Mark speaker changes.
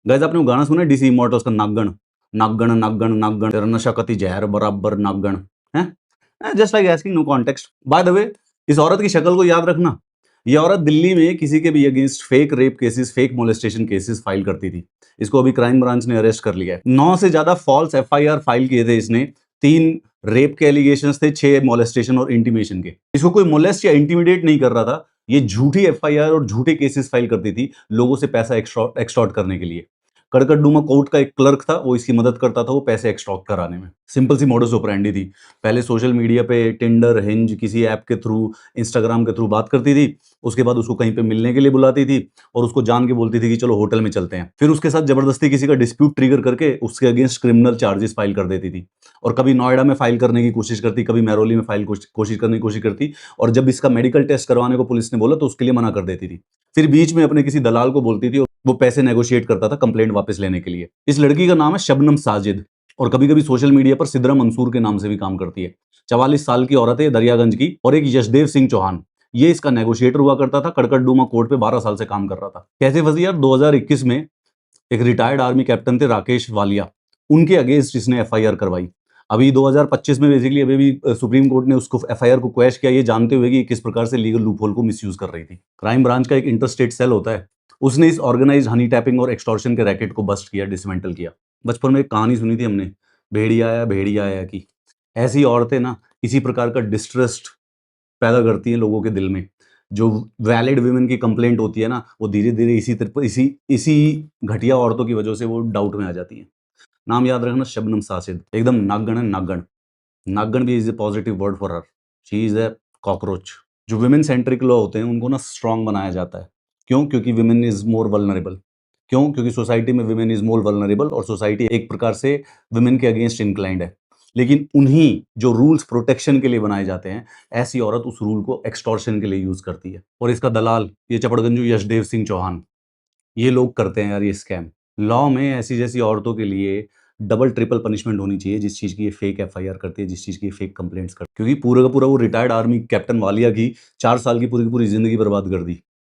Speaker 1: Guys आपने वो गाना सुना है डीसी इमोर्टल्स का नागगण, नागगण नागगण नागगण तेरा नशा कति जहर बराबर नागगण हैं। Just like asking no context. By the way, इस औरत की शक्ल को याद रखना। ये औरत दिल्ली में किसी के भी against fake rape cases, fake molestation cases file करती थी। इसको अभी क्राइम ब्रांच ने अरेस्ट कर लिया है। 9 से ज्यादा फॉल्स एफआईआर फाइल किए थे इसने। 3 रेप के एलिगेशंस थे, 6 मोलेस्टेशन और इंटीमेशन के। इसको कोई मोलेस्ट या इंटीमिडेट नहीं कर रहा था। ये झूठी एफआईआर और झूठे केसेस फाइल करती थी लोगों से पैसा एक्सटॉर्ट करने के लिए। कड़कड़डूमा कोर्ट का एक क्लर्क था, वो इसकी मदद करता था वो पैसे एक्सटॉर्ट कराने में। सिंपल सी मोडस ऑपरेंडी थी। पहले सोशल मीडिया पे टिंडर, हिंज किसी ऐप के थ्रू, इंस्टाग्राम के थ्रू बात करती थी। उसके बाद उसको कहीं पे मिलने के लिए बुलाती थी और उसको जान के बोलती थी कि चलो होटल में चलते हैं। फिर उसके साथ जबरदस्ती किसी का डिस्प्यूट ट्रिगर करके उसके अगेंस्ट क्रिमिनल चार्जेस फाइल कर देती थी। और कभी नोएडा में फाइल करने की कोशिश करती, कभी महरौली में फाइल कोशिश करने की कोशिश करती। और जब इसका मेडिकल टेस्ट करवाने को पुलिस ने बोला तो उसके लिए मना कर देती थी। फिर बीच में अपने किसी दलाल को बोलती थी और वो पैसे नेगोशिएट करता था कंप्लेंट वापस लेने के लिए। इस लड़की का नाम है शबनम साजिद और कभी कभी सोशल मीडिया पर सिद्रा मंसूर के नाम से भी काम करती है। 44 साल की औरत है, दरियागंज की। और एक यशदेव सिंह चौहान, ये इसका नेगोशिएटर हुआ करता था। कड़कड़डूमा कोर्ट पे 12 साल से काम कर रहा था। कैसे फंसी यार, 2021 में एक रिटायर्ड आर्मी कैप्टन थे राकेश वालिया, उनके अगेंस्ट इसने एफआईआर करवाई। अभी 2025 में बेसिकली अभी भी सुप्रीम कोर्ट ने उसको एफआईआर को क्वैश किया, ये जानते हुए कि किस प्रकार से लीगल लूपहोल को मिसयूज कर रही थी। क्राइम ब्रांच का एक इंटरस्टेट सेल होता है, उसने इस ऑर्गेनाइज हनी टैपिंग और एक्सटॉर्शन के रैकेट को बस्ट किया, डिसमेंटल किया। बचपन में एक कहानी सुनी थी हमने, भेड़िया आया की। ऐसी औरतें ना इसी प्रकार का डिस्ट्रस्ट पैदा करती हैं लोगों के दिल में। जो वैलिड वुमेन की कंप्लेंट होती है ना, वो धीरे-धीरे इसी घटिया औरतों की वजह से वो डाउट में आ जाती हैं। नाम याद रखना, शबनम साजिद। एकदम नागगण है, नागगण। नागगण भी is a positive word for her. She is a cockroach. जो वुमेन सेंट्रिक लॉ होते हैं उनको ना स्ट्रॉन्ग बनाया जाता है। क्यों? क्योंकि वुमेन इज़ मोर वल्नरेबल। क्यों? क्योंकि सोसाइटी में वुमेन इज़ मोर वल्नरेबल और सोसाइटी एक प्रकार से वुमेन के अगेंस्ट इंक्लाइंड है। लेकिन उन्हीं जो रूल्स प्रोटेक्शन के लिए बनाए जाते हैं, ऐसी औरत उस रूल को एक्सटॉर्शन के लिए यूज़ करती है। और इसका दलाल ये चपड़गंजू यशदेव सिंह चौहान, ये लोग करते हैं यार ये स्कैम। लॉ में ऐसी जैसी औरतों के लिए डबल ट्रिपल पनिशमेंट होनी चाहिए, जिस चीज़ की ये फेक एफआईआर करती है, जिस चीज़ की ये फेक कंप्लेंट्स करती है। क्योंकि पूरा का पूरा वो रिटायर्ड आर्मी कैप्टन वालिया की 4 साल की पूरी ज़िंदगी बर्बाद कर दी।